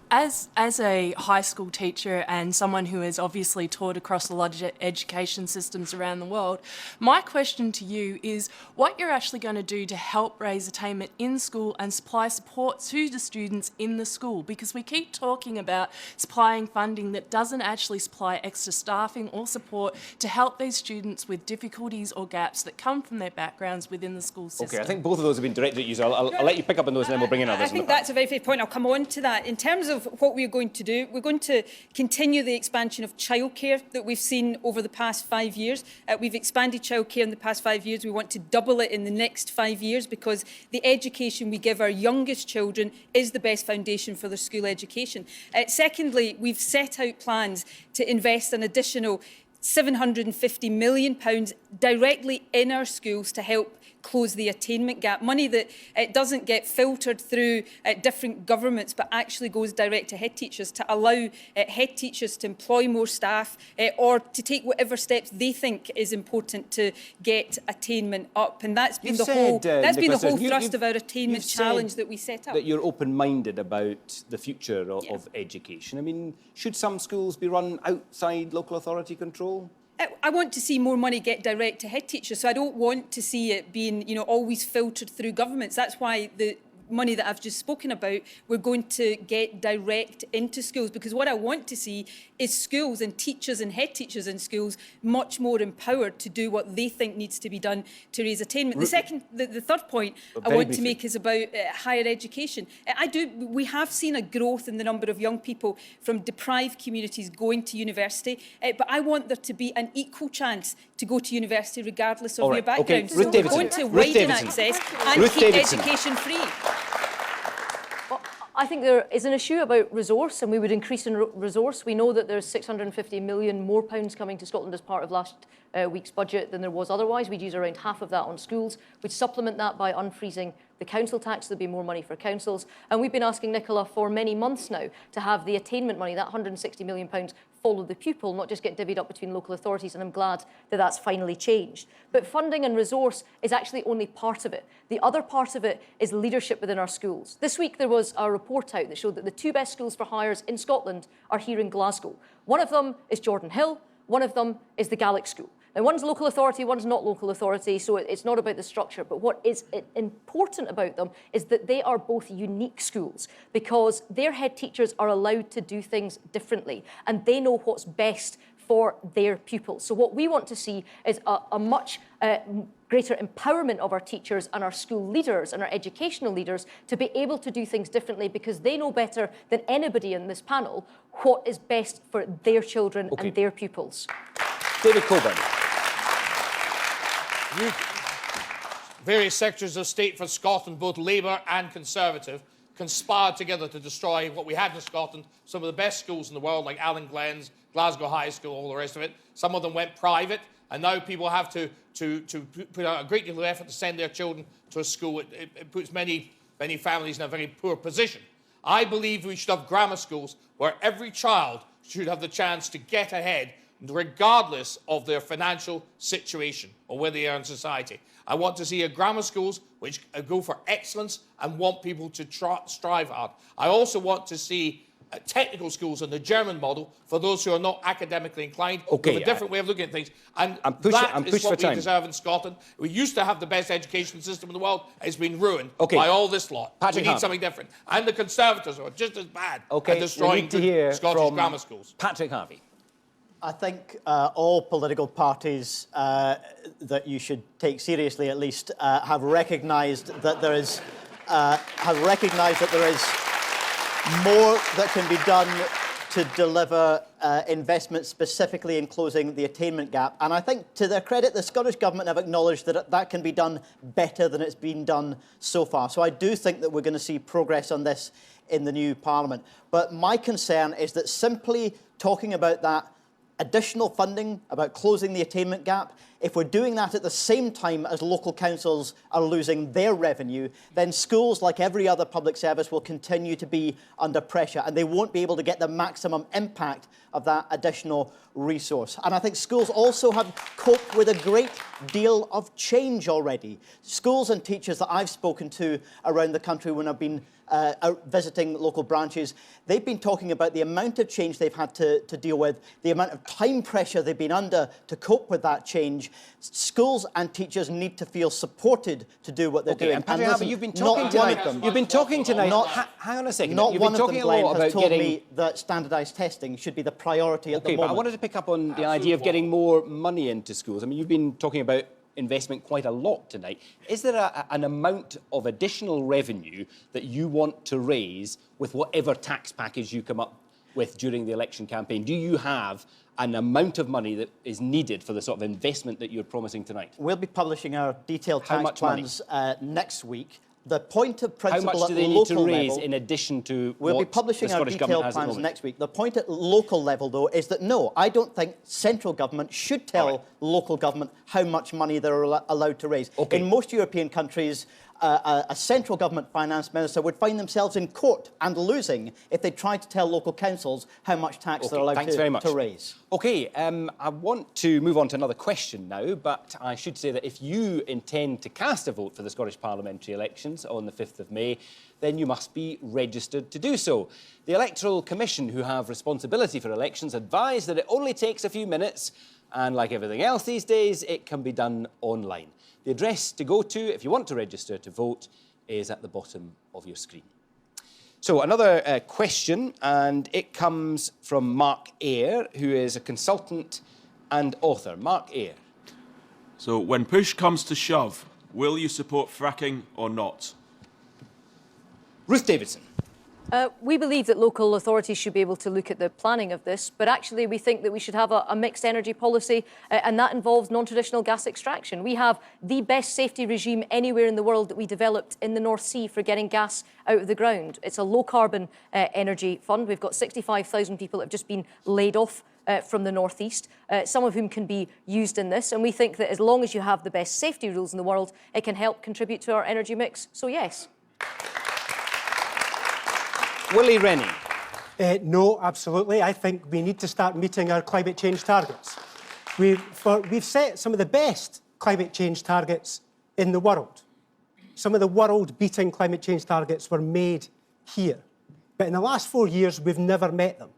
As a high school teacher and someone who has obviously taught across a lot of education systems around the world, my question to you is what you're actually going to do to help raise attainment in school and supply support to the students in the school, because we keep talking about supplying funding that doesn't actually supply extra staffing or support to help these students with difficulties or gaps that come from their backgrounds within the school system. OK, I think both of those have been directed at you, so I'll let you pick up on those and then we'll bring in others. I think that's a very fair point. I'll come on to that. In terms of of what we're going to do, we're going to continue the expansion of childcare that we've seen over the past 5 years. We've expanded childcare in the past 5 years. We want to double it in the next 5 years because the education we give our youngest children is the best foundation for their school education. Secondly, we've set out plans to invest an additional £750 million directly in our schools to help close the attainment gap. Money that doesn't get filtered through different governments but actually goes direct to head teachers to allow head teachers to employ more staff or to take whatever steps they think is important to get attainment up. And that's been the whole thrust of our attainment challenge that we set up. That you're open-minded about the future of education. I mean, should some schools be run outside local authority control? I want to see more money get direct to head teachers, so I don't want to see it being, always filtered through governments. That's why the money that I've just spoken about, we're going to get direct into schools, because what I want to see is schools and teachers and head teachers in schools much more empowered to do what they think needs to be done to raise attainment. The third point I want to make is about higher education. We have seen a growth in the number of young people from deprived communities going to university, but I want there to be an equal chance to go to university regardless of your background. So we're going to widen access and keep education free. I think there is an issue about resource, and we would increase in resource. We know that there's £650 million more coming to Scotland as part of last week's budget than there was otherwise. We'd use around half of that on schools. We'd supplement that by unfreezing the council tax. There'd be more money for councils. And we've been asking Nicola for many months now to have the attainment money, that £160 million, follow the pupil, not just get divvied up between local authorities, and I'm glad that that's finally changed. But funding and resource is actually only part of it. The other part of it is leadership within our schools. This week there was a report out that showed that the 2 best schools for hires in Scotland are here in Glasgow. One of them is Jordan Hill, one of them is the Gaelic School. Now, one's local authority, one's not local authority, so it's not about the structure. But what is important about them is that they are both unique schools because their head teachers are allowed to do things differently and they know what's best for their pupils. So what we want to see is a much greater empowerment of our teachers and our school leaders and our educational leaders to be able to do things differently because they know better than anybody in this panel what is best for their children and their pupils. David Coburn. Various secretaries of state for Scotland, both Labour and Conservative, conspired together to destroy what we had in Scotland, some of the best schools in the world, like Allen Glens, Glasgow High School, all the rest of it. Some of them went private, and now people have to put out a great deal of effort to send their children to a school. It puts many families in a very poor position. I believe we should have grammar schools where every child should have the chance to get ahead regardless of their financial situation or where they are in society. I want to see grammar schools which go for excellence and want people to strive hard. I also want to see technical schools in the German model for those who are not academically inclined, with a different way of looking at things. And that is what we deserve in Scotland. We used to have the best education system in the world. It's been ruined by all this lot. We need something different. And the Conservatives are just as bad at destroying Scottish grammar schools. Patrick Harvey. I think all political parties that you should take seriously, at least, have recognised that there is more that can be done to deliver investment specifically in closing the attainment gap. And I think, to their credit, the Scottish Government have acknowledged that that can be done better than it's been done so far. So I do think that we're going to see progress on this in the new Parliament. But my concern is that simply talking about that additional funding, about closing the attainment gap, if we're doing that at the same time as local councils are losing their revenue, then schools, like every other public service, will continue to be under pressure and they won't be able to get the maximum impact of that additional resource. And I think schools also have coped with a great deal of change already. Schools and teachers that I've spoken to around the country when I've been out visiting local branches, they've been talking about the amount of change they've had to deal with, the amount of time pressure they've been under to cope with that change. Schools and teachers need to feel supported to do what they're doing. And Patrick Harvey, you've been talking tonight. You've been talking tonight. Hang on a second. Not You've one been of them, talking Glenn, a lot has about told me that standardised testing should be the priority at the moment. But I wanted to pick up on the idea of getting more money into schools. I mean, you've been talking about investment quite a lot tonight. Is there an amount of additional revenue that you want to raise with whatever tax package you come up with during the election campaign? Do you have an amount of money that is needed for the sort of investment that you're promising tonight? We'll be publishing our detailed tax plans next week. The point of principle How much do they need to raise in addition to We'll be what publishing the our Scottish detailed Government has at the plans moment? next week. The point at local level, though, is that no, I don't think central government should tell local government how much money they're allowed to raise. In most European countries, a central government finance minister would find themselves in court and losing if they tried to tell local councils how much tax they're allowed to raise. OK, I want to move on to another question now, but I should say that if you intend to cast a vote for the Scottish parliamentary elections on the 5th of May, then you must be registered to do so. The Electoral Commission, who have responsibility for elections, advise that it only takes a few minutes, and like everything else these days, it can be done online. The address to go to if you want to register to vote is at the bottom of your screen. So another question, and it comes from Mark Eyre, who is a consultant and author. Mark Eyre. So when push comes to shove, will you support fracking or not? Ruth Davidson. We believe that local authorities should be able to look at the planning of this, but actually we think that we should have a mixed energy policy, and that involves non-traditional gas extraction. We have the best safety regime anywhere in the world that we developed in the North Sea for getting gas out of the ground. It's a low-carbon energy fund. We've got 65,000 people that have just been laid off from the North East, some of whom can be used in this, and we think that as long as you have the best safety rules in the world, it can help contribute to our energy mix. So yes. Willie Rennie. No, absolutely. I think we need to start meeting our climate change targets. We've set some of the best climate change targets in the world. Some of the world-beating climate change targets were made here. But in the last 4 years, we've never met them.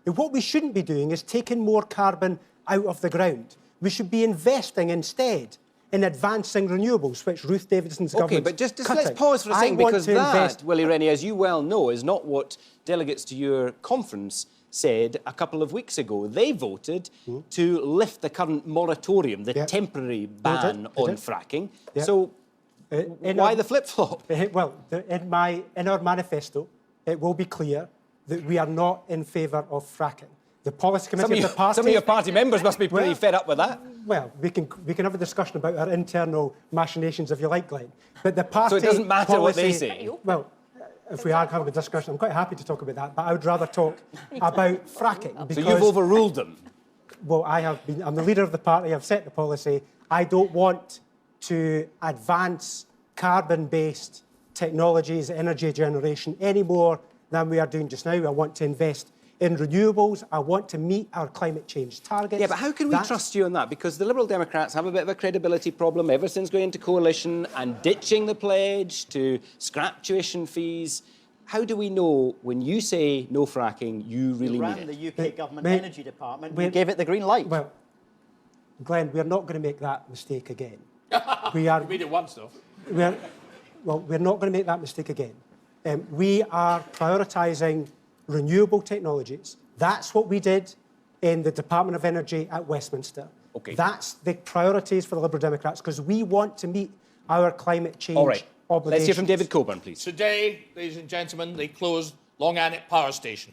And what we shouldn't be doing is taking more carbon out of the ground. We should be investing instead in advancing renewables, which Ruth Davidson's government OK, but just let's pause for a second, because that, Willie Rennie, as you well know, is not what delegates to your conference said a couple of weeks ago. They voted to lift the current moratorium, the temporary ban on fracking. So why the flip-flop? Well, in our manifesto, it will be clear that we are not in favour of fracking. The policy committee of the party... Some of your party members must be pretty fed up with that. Well, we can have a discussion about our internal machinations, if you like, Glenn. But the party So it doesn't matter what they say? Well, if we are having a discussion, I'm quite happy to talk about that, but I would rather talk about fracking. So you've overruled them? Well, I'm the leader of the party, I've set the policy. I don't want to advance carbon-based technologies, energy generation, any more than we are doing just now. I want to invest in renewables. I want to meet our climate change targets. Yeah, but how can we trust you on that? Because the Liberal Democrats have a bit of a credibility problem ever since going into coalition and ditching the pledge to scrap tuition fees. How do we know when you say no fracking, you really mean it? You ran the UK government energy department. We gave it the green light. Well, Glenn, we're not going to make that mistake again. You made it once, though. We're not going to make that mistake again. We are prioritising renewable technologies. That's what we did in the Department of Energy at Westminster. Okay. That's the priorities for the Liberal Democrats, because we want to meet our climate change obligations. Let's hear from David Coburn, please. Today, ladies and gentlemen, they closed Long Annet Power Station.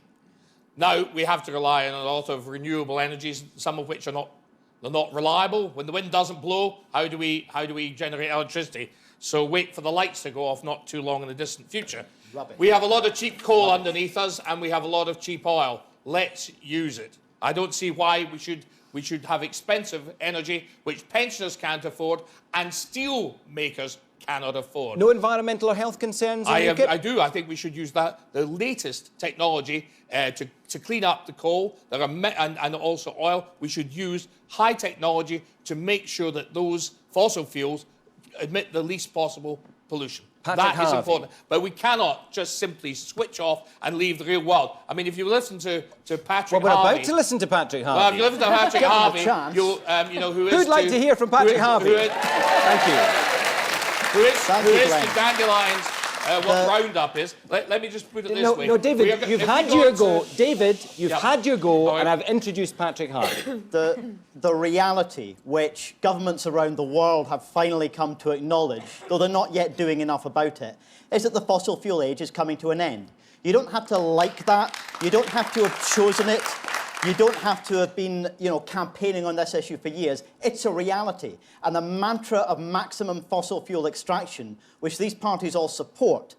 Now we have to rely on a lot of renewable energies, some of which are not reliable. When the wind doesn't blow, how do we generate electricity? So wait for the lights to go off not too long in the distant future. Rubbish. We have a lot of cheap coal underneath us, and we have a lot of cheap oil. Let's use it. I don't see why we should have expensive energy which pensioners can't afford and steel makers cannot afford. No environmental or health concerns? I do. I think we should use the latest technology to clean up the coal and also oil. We should use high technology to make sure that those fossil fuels emit the least possible pollution. That is important. But we cannot just simply switch off and leave the real world. I mean, if you listen to Patrick Harvey... Well, we're about to listen to Patrick Harvey. Well, if you listen to Patrick Harvey, you'll, who is... Who'd like to hear from Patrick Harvey? Thank you. Who is to dandelions what Roundup is. Let me just put it this way. No, David, you've had your go. David, you've had your go, Oh, and I've introduced Patrick Harding. The reality which governments around the world have finally come to acknowledge, though they're not yet doing enough about it, is that the fossil fuel age is coming to an end. You don't have to like that. You don't have to have chosen it. You don't have to have been, campaigning on this issue for years. It's a reality. And the mantra of maximum fossil fuel extraction, which these parties all support,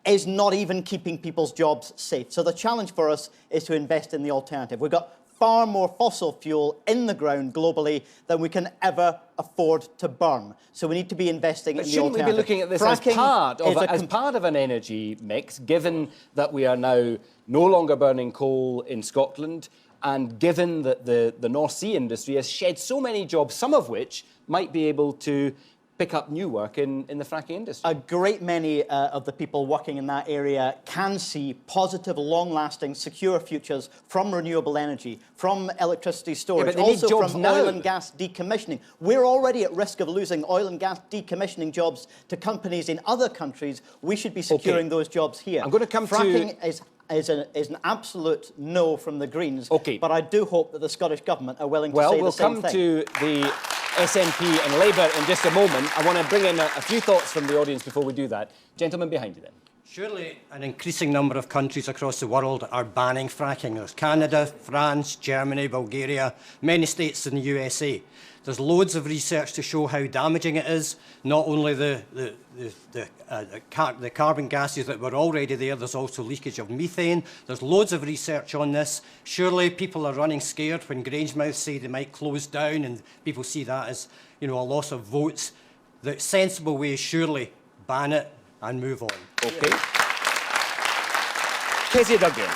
is not even keeping people's jobs safe. So the challenge for us is to invest in the alternative. We've got far more fossil fuel in the ground globally than we can ever afford to burn. So we need to be investing in the alternative. Shouldn't we be looking at this as part of an energy mix, given that we are now no longer burning coal in Scotland, and given that the North Sea industry has shed so many jobs, some of which might be able to pick up new work in the fracking industry? A great many of the people working in that area can see positive, long-lasting, secure futures from renewable energy, from electricity storage, also from oil and gas decommissioning. We're already at risk of losing oil and gas decommissioning jobs to companies in other countries. We should be securing those jobs here. I'm going to come Fracking is an absolute no from the Greens. Okay. But I do hope that the Scottish Government are willing to say the same thing. Well, we'll come to the SNP and Labour in just a moment. I want to bring in a few thoughts from the audience before we do that. Gentleman behind you then. Surely an increasing number of countries across the world are banning fracking. There's Canada, France, Germany, Bulgaria, many states in the USA. There's loads of research to show how damaging it is, not only the carbon gases that were already there, there's also leakage of methane. There's loads of research on this. Surely people are running scared when Grangemouth say they might close down and people see that as, a loss of votes. The sensible way is surely ban it and move on. OK. Kezia Duggan.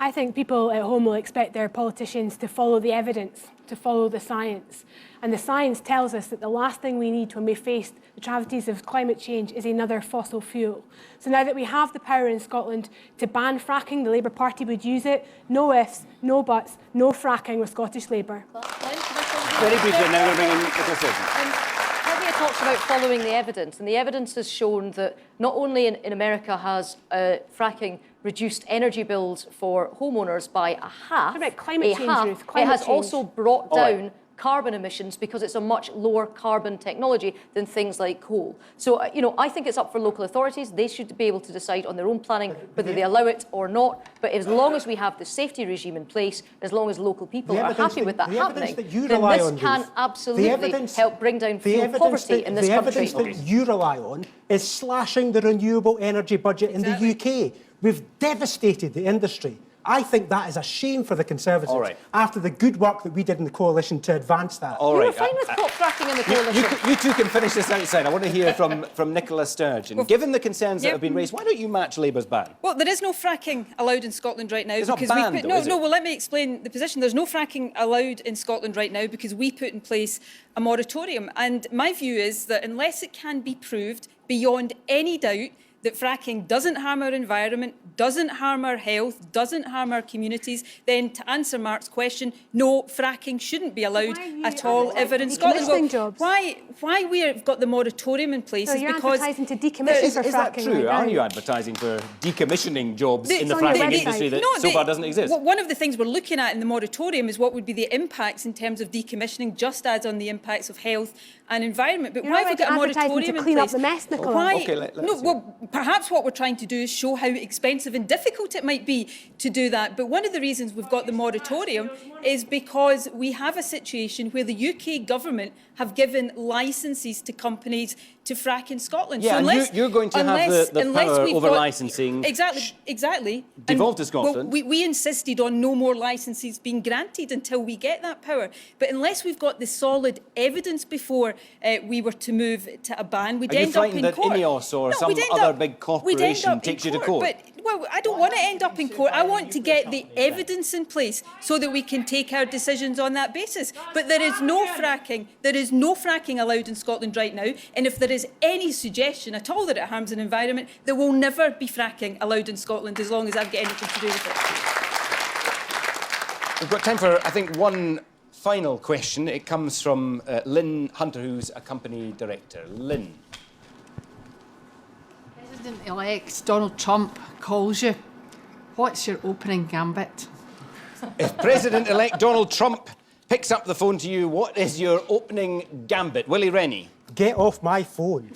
I think people at home will expect their politicians to follow the evidence, to follow the science. And the science tells us that the last thing we need when we face the tragedies of climate change is another fossil fuel. So now that we have the power in Scotland to ban fracking, the Labour Party would use it. No ifs, no buts, no fracking with Scottish Labour. Very briefly, now we're bringing Nicola Sturgeon. Kezia talks about following the evidence, and the evidence has shown that not only in America has fracking reduced energy bills for homeowners by a half, climate change, Ruth, it has also brought down carbon emissions because it's a much lower carbon technology than things like coal. So, I think it's up for local authorities. They should be able to decide on their own planning whether they allow it or not. But as long as we have the safety regime in place, as long as local people are happy with that happening, then this can absolutely help bring down fuel poverty in this country. The evidence that you rely on is slashing the renewable energy budget in the UK. We've devastated the industry. I think that is a shame for the Conservatives after the good work that we did in the coalition to advance that. You were fine with crop fracking in the coalition. You two can finish this outside. I want to hear from Nicola Sturgeon. Well, given the concerns that have been raised, why don't you match Labour's ban? Well, there is no fracking allowed in Scotland right now. It's not banned, though, is it? Well, let me explain the position. There's no fracking allowed in Scotland right now because we put in place a moratorium. And my view is that unless it can be proved beyond any doubt that fracking doesn't harm our environment, doesn't harm our health, doesn't harm our communities, then to answer Mark's question, no, fracking shouldn't be allowed at all ever in Scotland. Well, why we've got the moratorium in place is because... advertising to decommission for fracking. Is that true? Are you advertising for decommissioning jobs in the fracking industry that so far doesn't exist? One of the things we're looking at in the moratorium is what would be the impacts in terms of decommissioning, just as on the impacts of health and environment. But why have we got a moratorium to clean up the mess, Nicola? Why? Perhaps what we're trying to do is show how expensive and difficult it might be to do that. But one of the reasons we've got the moratorium is because we have a situation where the UK government have given licences to companies to frack in Scotland. Yeah, so unless, and you're going to have the power over licensing. Exactly. Devolved to Scotland. Well, we insisted on no more licences being granted until we get that power. But unless we've got the solid evidence before we were to move to a ban, we'd end up in court. Are you frightened that INEOS or some other big corporation takes you to court? Well, I don't want to end up in court. I want to get the evidence in place so that we can take our decisions on that basis. But there is no fracking. There is no fracking allowed in Scotland right now. And if there is any suggestion at all that it harms an environment, there will never be fracking allowed in Scotland as long as I've got anything to do with it. We've got time for, I think, one final question. It comes from Lynn Hunter, who's a company director. Lynn. President-elect Donald Trump calls you, what's your opening gambit? If President-elect Donald Trump picks up the phone to you, what is your opening gambit? Willie Rennie. Get off my phone.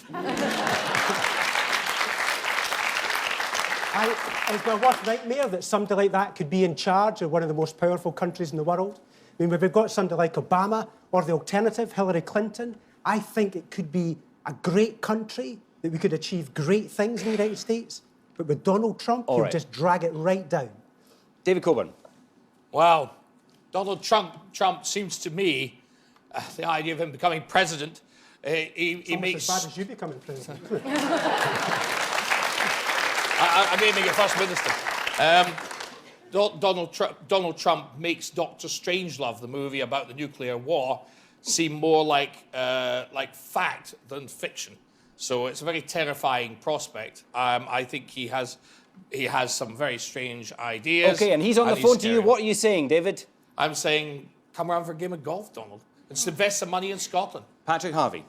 Is my worst nightmare that somebody like that could be in charge of one of the most powerful countries in the world? I mean, if we've got somebody like Obama or the alternative, Hillary Clinton, I think it could be a great country, that we could achieve great things in the United States. But with Donald Trump, he'll just drag it right down. David Coburn. Well, Donald Trump seems to me, the idea of him becoming president, he makes... as bad as you becoming president. I'm aiming at First Minister. Donald Trump makes Dr. Strangelove, the movie about the nuclear war, seem more like fact than fiction. So it's a very terrifying prospect. I think he has some very strange ideas. OK, and he's on the phone to you. What are you saying, David? I'm saying, come around for a game of golf, Donald. Let's invest some money in Scotland. Patrick Harvey.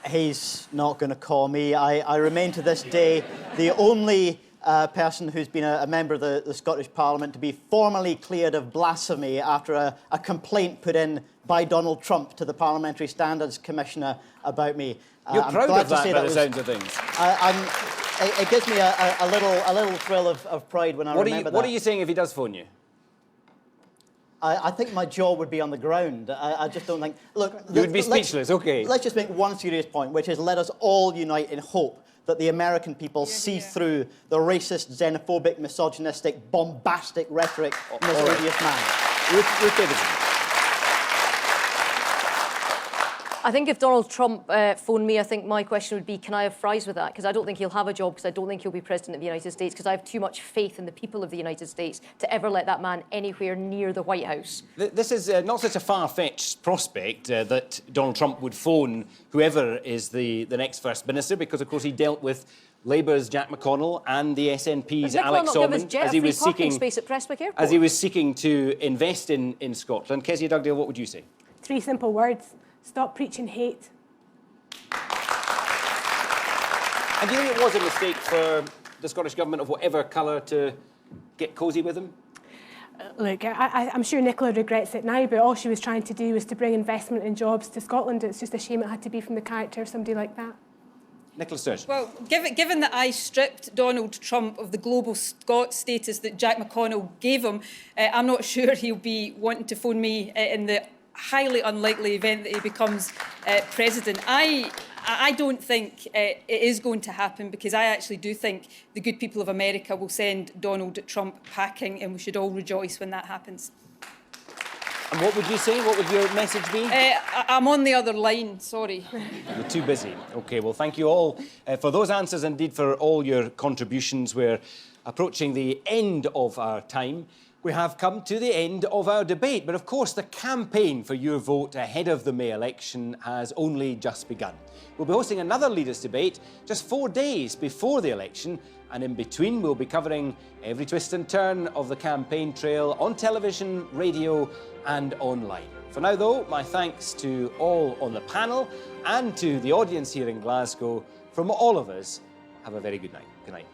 He's not going to call me. I remain to this day the only person who's been a member of the Scottish Parliament to be formally cleared of blasphemy after a complaint put in by Donald Trump to the Parliamentary Standards Commissioner about me. You're I'm proud glad of to that, say by that the sounds of things. It gives me a little thrill of pride when I remember that. What are you saying if he does phone you? I think my jaw would be on the ground. I just don't think... Look, You would be speechless, OK. Let's just make one serious point, which is let us all unite in hope that the American people see through the racist, xenophobic, misogynistic, bombastic rhetoric of this odious man. Ruth Davidson. I think if Donald Trump phoned me, I think my question would be, can I have fries with that? Because I don't think he'll have a job, because I don't think he'll be president of the United States, because I have too much faith in the people of the United States to ever let that man anywhere near the White House. This is not such a far-fetched prospect that Donald Trump would phone whoever is the next First Minister, because, of course, he dealt with Labour's Jack McConnell and the SNP's Alex Salmond as he was seeking to invest in Scotland. Kezia Dugdale, what would you say? 3 simple words. Stop preaching hate. And do you think it was a mistake for the Scottish Government of whatever colour to get cosy with him? Look, I'm sure Nicola regrets it now, but all she was trying to do was to bring investment and jobs to Scotland. It's just a shame it had to be from the character of somebody like that. Nicola Sturgeon. Well, given that I stripped Donald Trump of the global Scot status that Jack McConnell gave him, I'm not sure he'll be wanting to phone me in the highly unlikely event that he becomes president. I don't think it is going to happen, because I actually do think the good people of America will send Donald Trump packing, and we should all rejoice when that happens. And what would you say? What would your message be? I'm on the other line, sorry. You're too busy. OK, well, thank you all for those answers, indeed for all your contributions. We're approaching the end of our time. We have come to the end of our debate, but of course the campaign for your vote ahead of the May election has only just begun. We'll be hosting another Leaders' Debate just 4 days before the election, and in between we'll be covering every twist and turn of the campaign trail on television, radio and online. For now though, my thanks to all on the panel and to the audience here in Glasgow. From all of us, have a very good night. Good night.